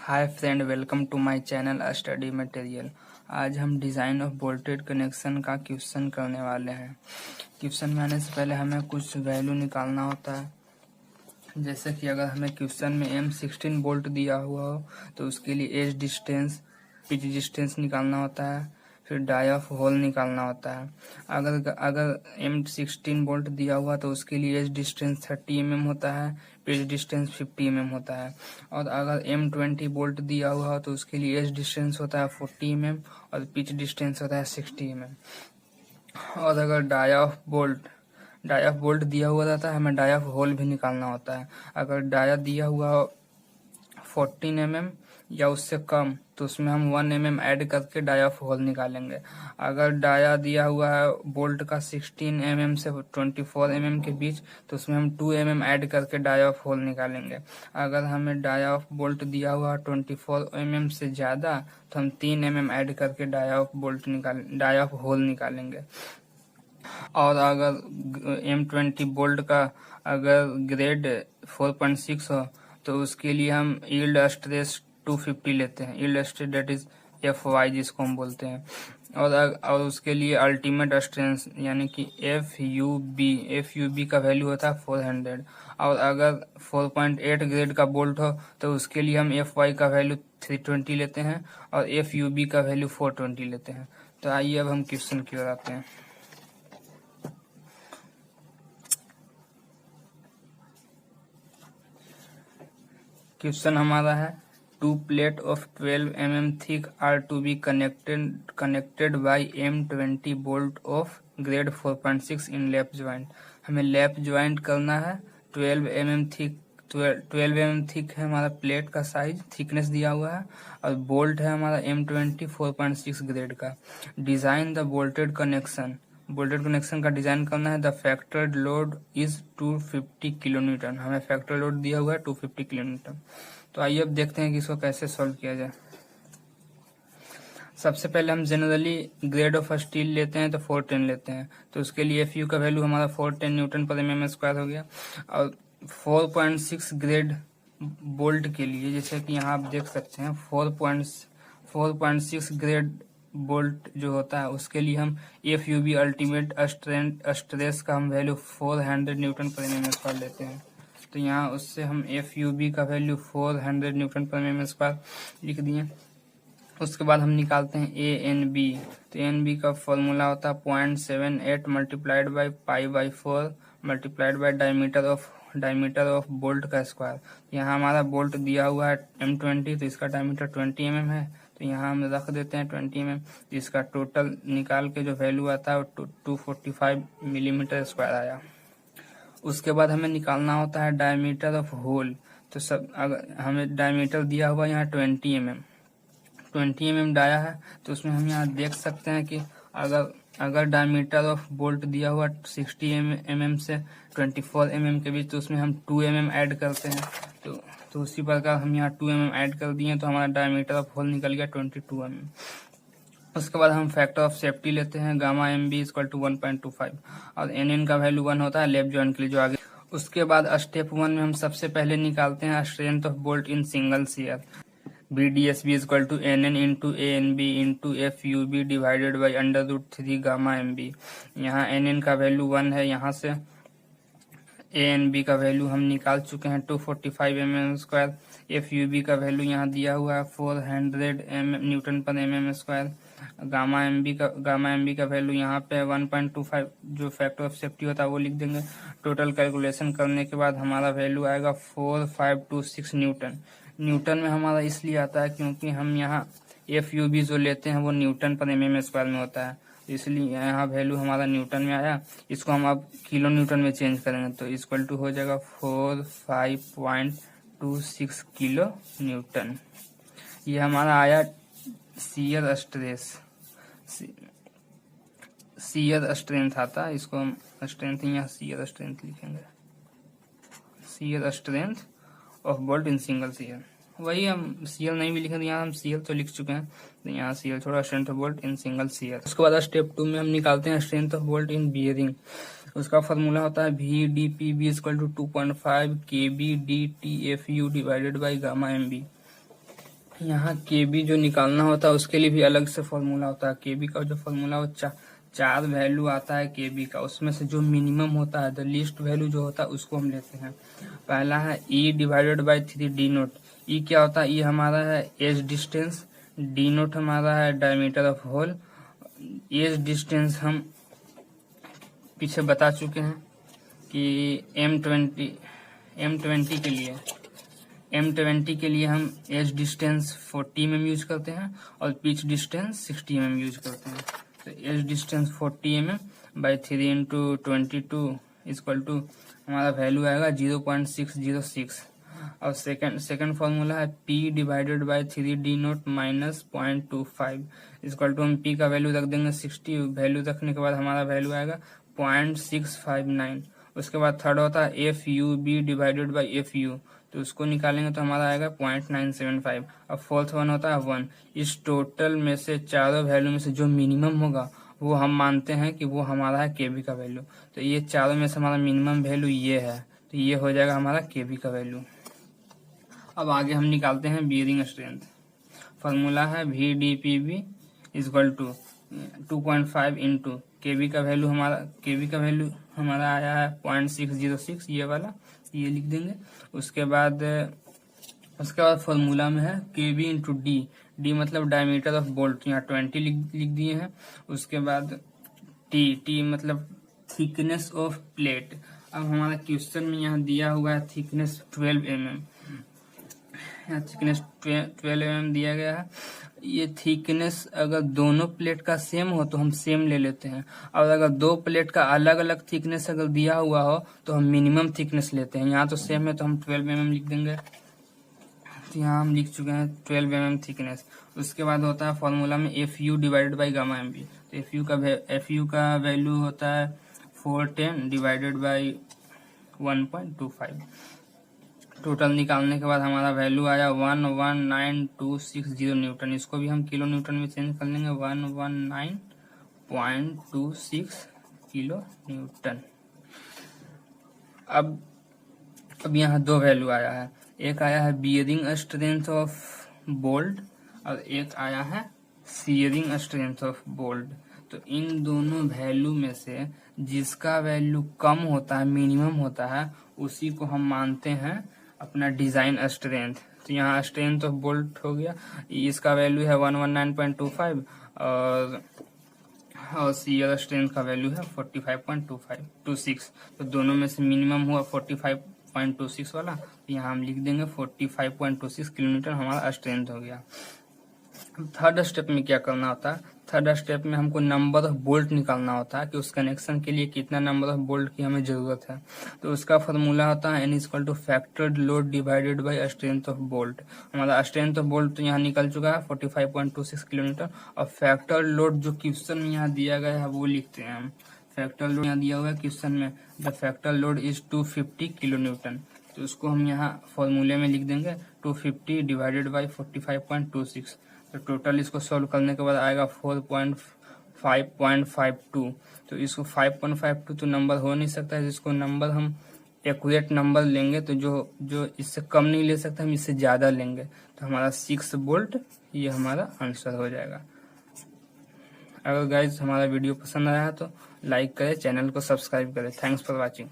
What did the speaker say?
Hi friend, welcome to my channel study material. आज हम design of bolted connection का question करने वाले हैं। क्वेश्चन में आने से पहले हमें कुछ वैल्यू निकालना होता है। जैसे कि अगर हमें क्वेश्चन में M16 बोल्ट दिया हुआ हो तो उसके लिए एज डिस्टेंस, पिच डिस्टेंस निकालना होता है, फिर डाई ऑफ होल निकालना होता है। अगर M16 बोल्ट दिया हुआ तो उसके लिए एज डिस्टेंस 30 mm होता है, पिच डिस्टेंस 50 mm होता है। और अगर M20 बोल्ट दिया हुआ हो तो उसके लिए एज डिस्टेंस होता है 40 mm और पिच डिस्टेंस होता है 60 mm। और अगर डाई ऑफ बोल्ट दिया हुआ रहता है, हमें डाई ऑफ होल भी निकालना होता है। अगर डाया दिया हुआ हो 14 mm या उससे कम तो उसमें हम 1 mm ऐड करके डाई ऑफ होल निकालेंगे। अगर डाया दिया हुआ है बोल्ट का 16 mm से 24 mm के बीच तो उसमें हम 2 mm ऐड करके डाई ऑफ होल निकालेंगे। अगर हमें डाई ऑफ बोल्ट दिया हुआ है 24 mm से ज़्यादा तो हम 3 mm ऐड करके डाई ऑफ होल निकालेंगे। और अगर M20 बोल्ट का अगर ग्रेड 4.6 हो तो उसके लिए हम यील्ड स्ट्रेस 250 लेते हैं। Yield stress that is FY जिसको हम बोलते हैं। और उसके लिए अल्टीमेट स्ट्रेंथ यानी कि FUB का वैल्यू होता है 400। और अगर 4.8 ग्रेड का बोल्ट हो तो उसके लिए हम FY का वैल्यू 320 लेते हैं और FUB का वैल्यू 420 लेते हैं। तो आइए अब हम क्वेश्चन की ओर आते हैं। क्वेश्चन हमारा है 2 plate of 12 mm thick are to be connected by M20 bolt of grade 4.6 in lap joint. हमें लैप ज्वाइंट करना है। 12 mm थिक है हमारा प्लेट का साइज, थिकनेस दिया हुआ है, और बोल्ट है हमारा M20 4.6 ग्रेड का। डिजाइन द बोल्टेड कनेक्शन का डिजाइन करना है। The factored load is 250 kilo Newton. हमें फैक्टर लोड दिया हुआ है 250 किलो न्यूटन। तो आइए अब देखते हैं कि इसको कैसे सॉल्व किया जाए। सबसे पहले हम जनरली ग्रेड ऑफ स्टील लेते हैं तो 410 लेते हैं, तो उसके लिए FU का वैल्यू हमारा 410 न्यूटन पर mm स्क्वायर हो गया। और 4.6 ग्रेड बोल्ट के लिए, जैसे कि यहाँ आप देख सकते हैं 4.6 ग्रेड बोल्ट जो होता है उसके लिए हम FUB अल्टीमेट स्ट्रेस का हम वैल्यू 400 न्यूटन पर mm स्क्वायर लेते हैं। तो यहाँ उससे हम FUB का वैल्यू 400 न्यूटन पर mm स्क्वायर लिख दिए। उसके बाद हम निकालते हैं ANB। तो ANB का फॉर्मूला होता है 0.78 multiplied by π/4 multiplied by diameter of bolt का स्क्वायर। यहाँ हमारा बोल्ट दिया हुआ है M20 तो इसका डायमीटर 20 mm है, तो यहाँ हम रख देते हैं 20 mm। इसका टोटल निकाल के जो वैल्यू आता है वो 245 मिलीमीटर स्क्वायर आया। उसके बाद हमें निकालना होता है डायमीटर ऑफ होल। तो सब अगर हमें डायमीटर दिया हुआ यहाँ 20 mm डाया है, तो उसमें हम यहाँ देख सकते हैं कि अगर डायमीटर ऑफ बोल्ट दिया हुआ 60 mm से 24 mm के बीच तो उसमें हम 2 mm ऐड करते हैं। तो उसी प्रकार हम यहाँ 2 mm ऐड कर दिए तो हमारा डायमीटर ऑफ होल निकल गया 22 mm। उसके बाद हम फैक्टर ऑफ सेफ्टी लेते हैं गामा MB इक्वल टू 1.25 और NN का वैल्यू 1 होता है लेफ्ट जॉइंट के लिए जो आगे। उसके बाद स्टेप 1 में हम सबसे पहले निकालते हैं strength of bolt in single shear. BDSB equal to NN into ANB into FUB divided by √3 gamma MB। यहाँ NN का वैल्यू 1 है, यहाँ से ANB का वैल्यू हम निकाल चुके हैं 245 mm स्क्वायर। FUB का वैल्यू यहाँ दिया हुआ है 400 न्यूटन पर mm स्क्वायर। गामा MB का वैल्यू यहाँ पे 1.25 जो फैक्टर ऑफ सेफ्टी होता है वो लिख देंगे। टोटल कैलकुलेशन करने के बाद हमारा वैल्यू आएगा 4526 न्यूटन में हमारा इसलिए आता है क्योंकि हम यहाँ FUB जो लेते हैं वो न्यूटन पर mm स्क्वायर में होता है, इसलिए यहाँ वैल्यू हमारा न्यूटन में आया। इसको हम अब किलो न्यूटन में चेंज करेंगे तो इक्वल टू हो जाएगा 45.26 किलो न्यूटन। ये हमारा आया शियर स्ट्रेंथ आता है। इसको हम स्ट्रेंथ यहाँ शियर स्ट्रेंथ लिखेंगे, shear strength of bolt in single shear. वही हम सीएल नहीं भी लिखेंगे, यहाँ हम सीएल तो लिख चुके हैं, तो यहाँ सीएल छोड़ा strength of bolt in single shear. उसके बाद स्टेप 2 में हम निकालते हैं strength of bolt in bearing. उसका फॉर्मूला होता है VDPB equal to 2.5 KB DTFU divided by gamma MB। यहाँ के बी जो निकालना होता है उसके लिए भी अलग से फॉर्मूला होता है। के बी का जो फॉर्मूला वो चार वैल्यू आता है के बी का, उसमें से जो मिनिमम होता है, द लीस्ट वैल्यू जो होता है उसको हम लेते हैं। पहला है E divided by 3 d note. ई क्या होता है? ई हमारा है एज डिस्टेंस, डी नोट हमारा है diameter of hole. Edge distance हम पीछे बता चुके हैं कि M20 के लिए हम एज डिस्टेंस 40 mm यूज करते हैं और पिच डिस्टेंस 60 mm यूज करते हैं। तो edge distance 40 mm by 3 into 22 equal to हमारा वैल्यू आएगा 0.606। और सेकंड फॉर्मूला है P divided by 3 d naught minus 0.25 equal to हम P का वैल्यू रख देंगे 60। वैल्यू रखने के बाद हमारा वैल्यू आएगा 0.659। उसके बाद थर्ड होता है FUB डिवाइडेड बाई FU, तो उसको निकालेंगे तो हमारा आएगा 0.975। अब फोर्थ वन होता है 1। इस टोटल में से चारों वैल्यू में से जो मिनिमम होगा वो हम मानते हैं कि वो हमारा है केबी का वैल्यू। तो ये चारों में से हमारा मिनिमम वैल्यू ये है, तो ये हो जाएगा हमारा केबी का वैल्यू। अब आगे हम निकालते हैं बियरिंग स्ट्रेंथ। फॉर्मूला है VDPB इक्वल टू 2.5 इंटू केबी का वैल्यू हमारा आया है 0.606, ये वाला ये लिख देंगे। उसके बाद फॉर्मूला में है केबी इंटू डी मतलब डायमीटर ऑफ बोल्ट, यहाँ 20 लिख दिए हैं। उसके बाद टी मतलब थिकनेस ऑफ प्लेट। अब हमारा क्वेश्चन में यहाँ दिया हुआ है थिकनेस 12 mm, यहाँ थिकनेस 12 mm दिया गया है। ये थिकनेस अगर दोनों प्लेट का सेम हो तो हम सेम ले लेते हैं, और अगर दो प्लेट का अलग अलग थिकनेस अगर दिया हुआ हो तो हम मिनिमम थिकनेस लेते हैं। यहाँ तो सेम है तो हम 12 mm लिख देंगे। तो यहाँ हम लिख चुके हैं 12 mm थिकनेस। उसके बाद होता है फॉर्मूला में FU divided by gamma M B. तो FU का वैल्यू होता है 410 डिवाइडेड बाई 1.25। टोटल निकालने के बाद हमारा वैल्यू आया 119.260 न्यूटन। इसको भी हम किलो न्यूटन में चेंज कर लेंगे, 119.26 किलो न्यूटन। अब यहाँ दो वैल्यू आया है, एक आया है बियरिंग स्ट्रेंथ ऑफ बोल्ट और एक आया है शियरिंग स्ट्रेंथ ऑफ बोल्ट। तो इन दोनों वैल्यू में से जिसका वैल्यू कम होता है, मिनिमम होता है, उसी को हम मानते हैं अपना डिजाइन स्ट्रेंथ। तो यहाँ स्ट्रेंथ ऑफ बोल्ट हो गया, इसका वैल्यू है 119.25 और शियर स्ट्रेंथ का वैल्यू है 45.26। तो दोनों में से मिनिमम हुआ 45.26 वाला, तो यहाँ हम लिख देंगे 45.26 किलोमीटर हमारा स्ट्रेंथ हो गया। थर्ड स्टेप में क्या करना होता है? थर्ड स्टेप में हमको नंबर ऑफ बोल्ट निकालना होता है कि उस कनेक्शन के लिए कितना नंबर ऑफ बोल्ट की हमें जरूरत है। तो उसका फॉर्मूला होता है N equal to factored load divided by strength of bolt. हमारा स्ट्रेंथ ऑफ बोल्ट तो यहाँ निकल चुका है 45.26 किलोमीटर, और फैक्टर्ड लोड जो क्वेश्चन में यहाँ दिया गया है वो लिखते हैं हम। फैक्टर लोड यहाँ दिया हुआ है क्वेश्चन में, the factor load is 250 kilo Newton. तो उसको हम यहाँ फॉर्मूले में लिख देंगे 250 डिवाइडेड बाई 45.26। तो टोटल इसको सॉल्व करने के बाद आएगा 4.5.52। तो इसको 5.52 तो नंबर हो नहीं सकता है, जिसको नंबर हम एक्यूरेट नंबर लेंगे तो जो इससे कम नहीं ले सकते, हम इससे ज्यादा लेंगे। तो हमारा 6 वोल्ट ये हमारा आंसर हो जाएगा। अगर गाइज हमारा वीडियो पसंद आया तो लाइक करें, चैनल को सब्सक्राइब करें। Thanks for watching.